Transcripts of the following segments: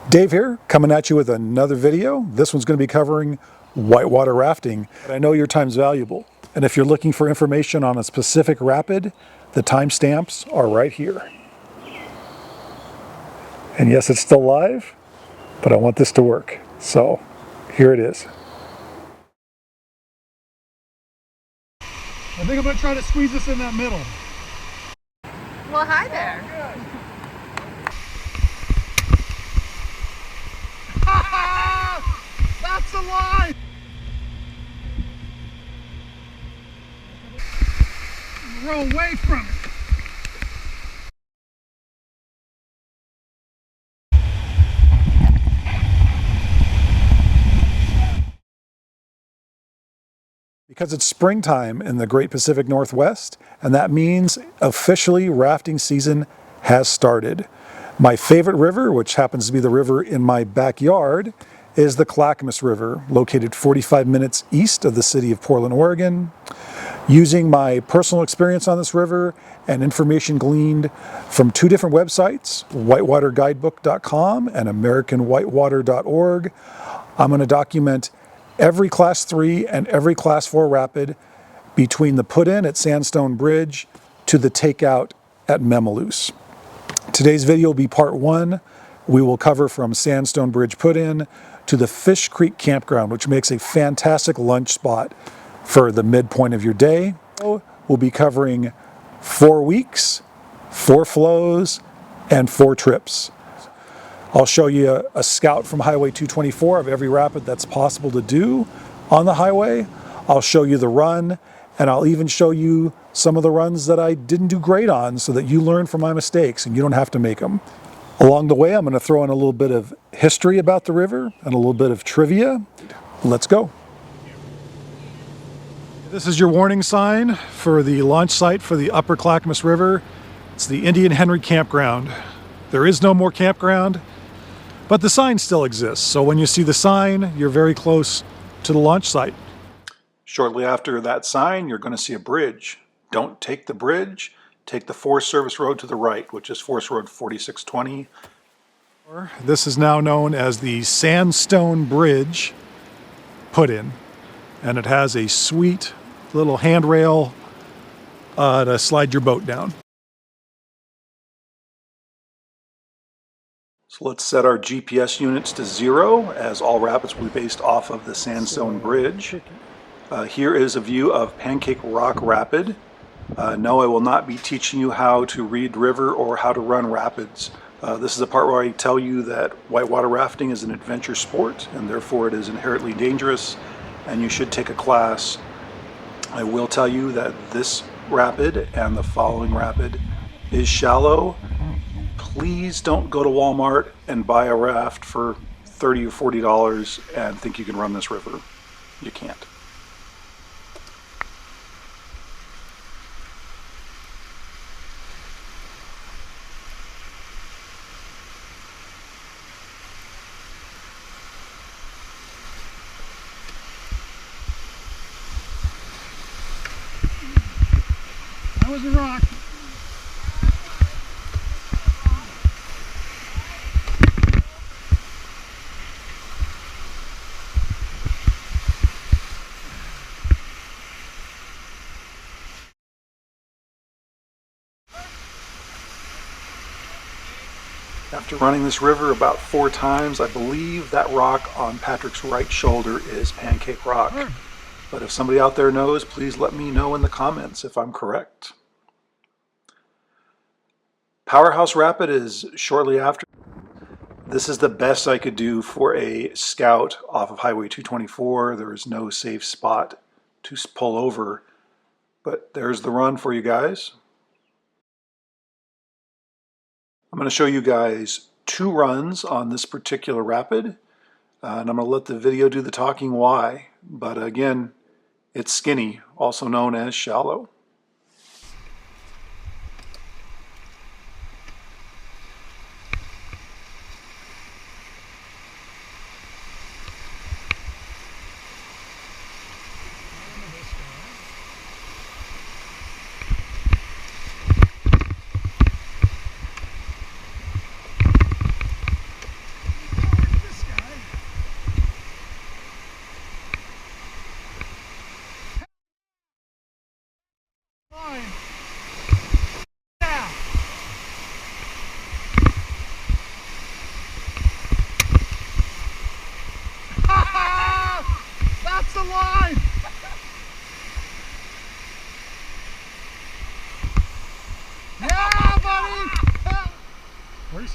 Dave here, coming at you with another video. This one's going to be covering whitewater rafting. I know your time's valuable, and if you're looking for information on a specific rapid, the timestamps are right here. And yes, it's still live, but I want this to work. So here it is. I think I'm going to try to squeeze this in that middle. Well, hi there. That's a line! Row away from it. Because it's springtime in the Great Pacific Northwest, and that means officially rafting season has started. My favorite river, which happens to be the river in my backyard, is the Clackamas River, located 45 minutes east of the city of Portland, Oregon. Using my personal experience on this river and information gleaned from two different websites, whitewaterguidebook.com and americanwhitewater.org, I'm going to document every Class 3 and every Class 4 rapid between the put-in at Sandstone Bridge to the takeout at Memaloose. Today's video will be part 1. We will cover from Sandstone Bridge put-in to the Fish Creek Campground, which makes a fantastic lunch spot for the midpoint of your day. We'll be covering 4 weeks, 4 flows, and 4 trips. I'll show you a scout from Highway 224 of every rapid that's possible to do on the highway. I'll show you the run, and I'll even show you some of the runs that I didn't do great on so that you learn from my mistakes and you don't have to make them. Along the way, I'm going to throw in a little bit of history about the river and a little bit of trivia. Let's go. This is your warning sign for the launch site for the Upper Clackamas River. It's the Indian Henry Campground. There is no more campground, but the sign still exists. So when you see the sign, you're very close to the launch site. Shortly after that sign, you're going to see a bridge. Don't take the bridge. Take the Forest Service Road to the right, which is Forest Road 4620. This is now known as the Sandstone Bridge put-in, and it has a sweet little handrail to slide your boat down. So let's set our GPS units to 0, as all rapids will be based off of the Sandstone Bridge. Here is a view of Pancake Rock Rapid. No, I will not be teaching you how to read river or how to run rapids. This is the part where I tell you that whitewater rafting is an adventure sport and therefore it is inherently dangerous and you should take a class. I will tell you that this rapid and the following rapid is shallow. Please don't go to Walmart and buy a raft for $30 or $40 and think you can run this river. You can't. That was a rock. After running this river about 4 times, I believe that rock on Patrick's right shoulder is Pancake Rock. But if somebody out there knows, please let me know in the comments if I'm correct. Powerhouse Rapid is shortly after. This is the best I could do for a scout off of Highway 224. There is no safe spot to pull over, but there's the run for you guys. I'm going to show you guys 2 runs on this particular rapid, and I'm going to let the video do the talking why, but again, it's skinny, also known as shallow.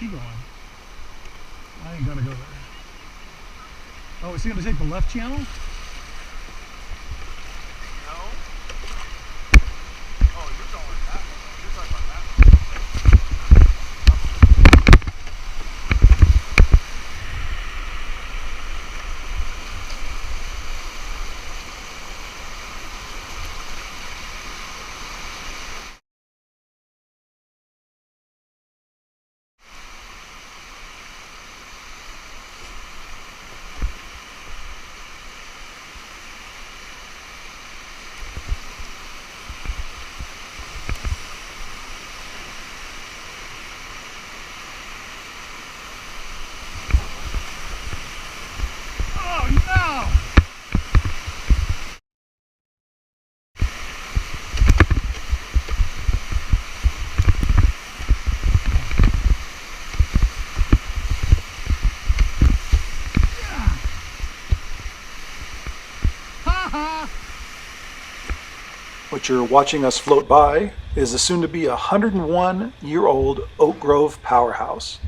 he going? I ain't gonna go there. Oh, is he gonna take the left channel? No. Oh, you're going that way. You're talking about that way. What you're watching us float by is the soon-to-be 101-year-old Oak Grove Powerhouse.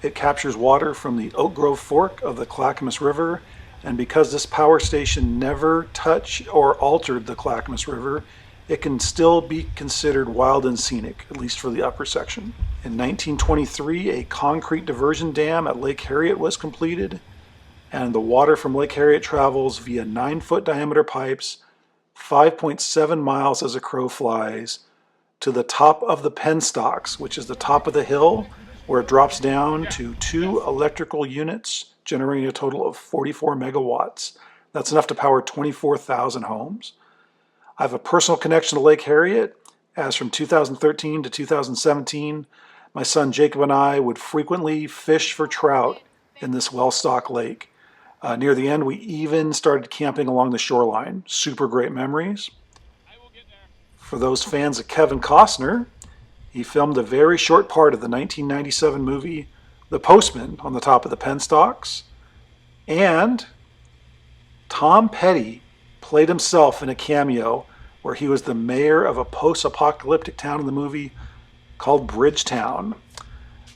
It captures water from the Oak Grove Fork of the Clackamas River, and because this power station never touched or altered the Clackamas River, it can still be considered wild and scenic, at least for the upper section. In 1923, a concrete diversion dam at Lake Harriet was completed, and the water from Lake Harriet travels via 9-foot diameter pipes 5.7 miles as a crow flies to the top of the penstocks, which is the top of the hill, where it drops down to 2 electrical units, generating a total of 44 megawatts. That's enough to power 24,000 homes. I have a personal connection to Lake Harriet, as from 2013 to 2017, my son Jacob and I would frequently fish for trout in this well-stocked lake. Near the end, we even started camping along the shoreline. Super great memories. For those fans of Kevin Costner, he filmed a very short part of the 1997 movie The Postman on the top of the penstocks. And Tom Petty played himself in a cameo where he was the mayor of a post-apocalyptic town in the movie called Bridgetown.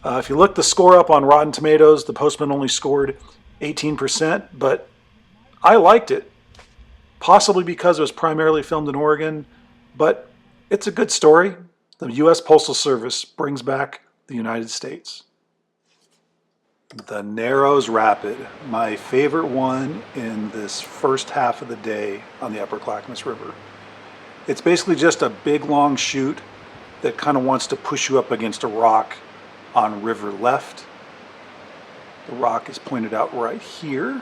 If you look the score up on Rotten Tomatoes, The Postman only scored 18%, but I liked it. Possibly because it was primarily filmed in Oregon, but it's a good story. The U.S. Postal Service brings back the United States. The Narrows Rapid, my favorite one in this first half of the day on the Upper Clackamas River. It's basically just a big long chute that kind of wants to push you up against a rock on river left. The rock is pointed out right here.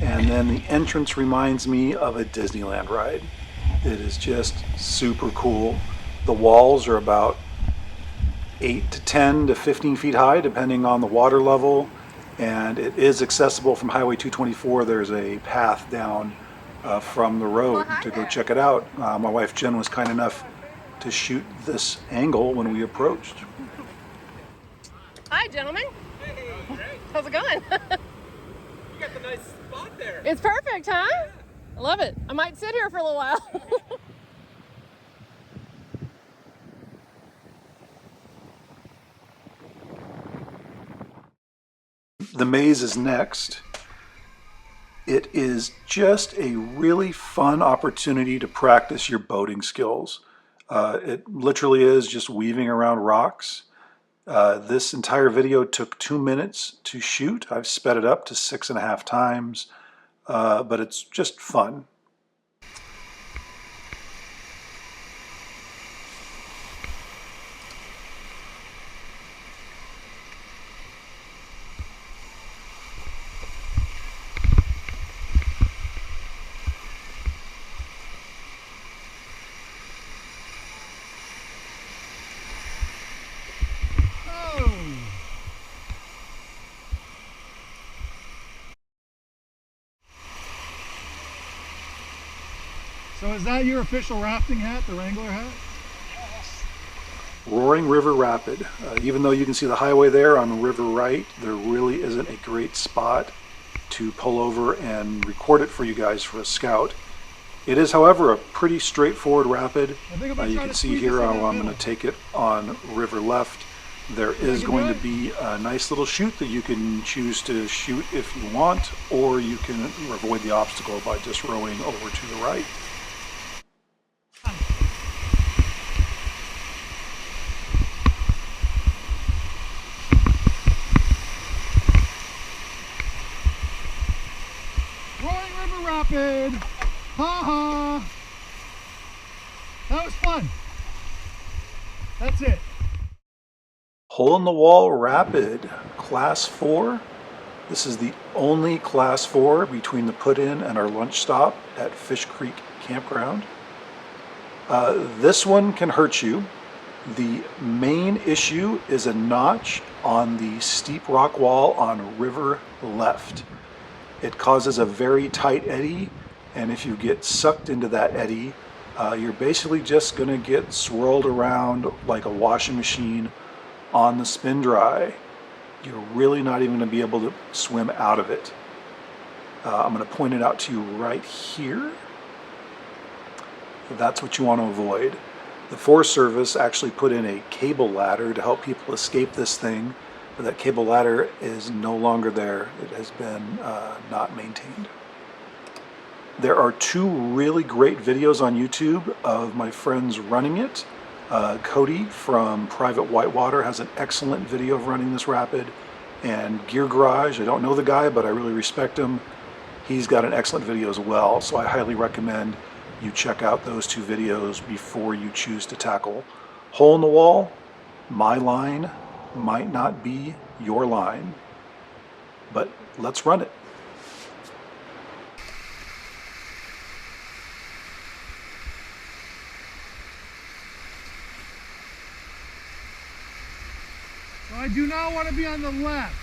And then the entrance reminds me of a Disneyland ride. It is just super cool. The walls are about 8 to 10 to 15 feet high, depending on the water level. And it is accessible from Highway 224. There's a path down from the road to go check it out. My wife Jen was kind enough to shoot this angle when we approached. Hi, gentlemen. Hey, great. How's it going? You got the nice spot there. It's perfect, huh? I love it. I might sit here for a little while. The maze is next. It is just a really fun opportunity to practice your boating skills. It literally is just weaving around rocks. This entire video took 2 minutes to shoot. I've sped it up to 6.5 times, but it's just fun. So is that your official rafting hat, the Wrangler hat? Roaring River Rapid. Even though you can see the highway there on River Right, there really isn't a great spot to pull over and record it for you guys for a scout. It is, however, a pretty straightforward rapid. You can see here how I'm going to take it on River Left. There is going to be a nice little chute that you can choose to shoot if you want, or you can avoid the obstacle by just rowing over to the right. Roaring River Rapid! Ha ha! That was fun. That's it. Hole in the Wall Rapid, Class 4. This is the only Class 4 between the put-in and our lunch stop at Fish Creek Campground. This one can hurt you. The main issue is a notch on the steep rock wall on River Left. It causes a very tight eddy, and if you get sucked into that eddy, you're basically just going to get swirled around like a washing machine on the spin dry. You're really not even going to be able to swim out of it. I'm going to point it out to you right here. That's what you want to avoid. The Forest Service actually put in a cable ladder to help people escape this thing, but that cable ladder is no longer there. It has been not maintained. There are two really great videos on YouTube of my friends running it. Cody from Private Whitewater has an excellent video of running this rapid, and Gear Garage, I don't know the guy, but I really respect him. He's got an excellent video as well, so I highly recommend you check out those two videos before you choose to tackle Hole in the Wall. My line might not be your line, but let's run it. So I do not want to be on the left.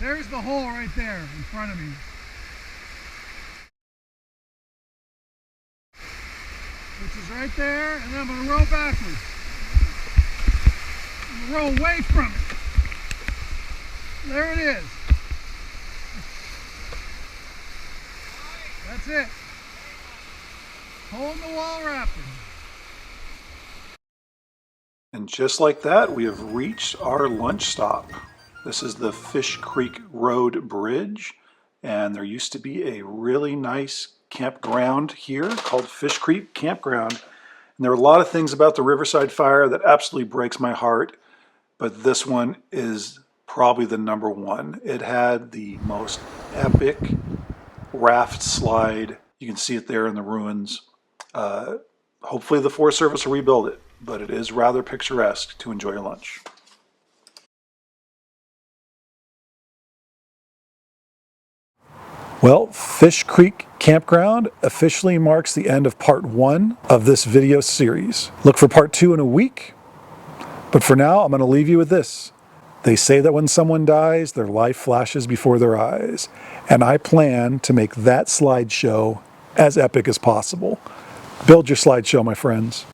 There's the hole right there in front of me. Which is right there, and then I'm going to row backwards. I'm going to row away from it. There it is. That's it. Hole in the Wall Rapid. And just like that, we have reached our lunch stop. This is the Fish Creek Road Bridge, and there used to be a really nice campground here called Fish Creek Campground. And there are a lot of things about the Riverside Fire that absolutely breaks my heart, but this one is probably the number one. It had the most epic raft slide. You can see it there in the ruins. Hopefully the Forest Service will rebuild it, but it is rather picturesque to enjoy your lunch. Well, Fish Creek Campground officially marks the end of part 1 of this video series. Look for part 2 in a week. But for now, I'm going to leave you with this. They say that when someone dies, their life flashes before their eyes. And I plan to make that slideshow as epic as possible. Build your slideshow, my friends.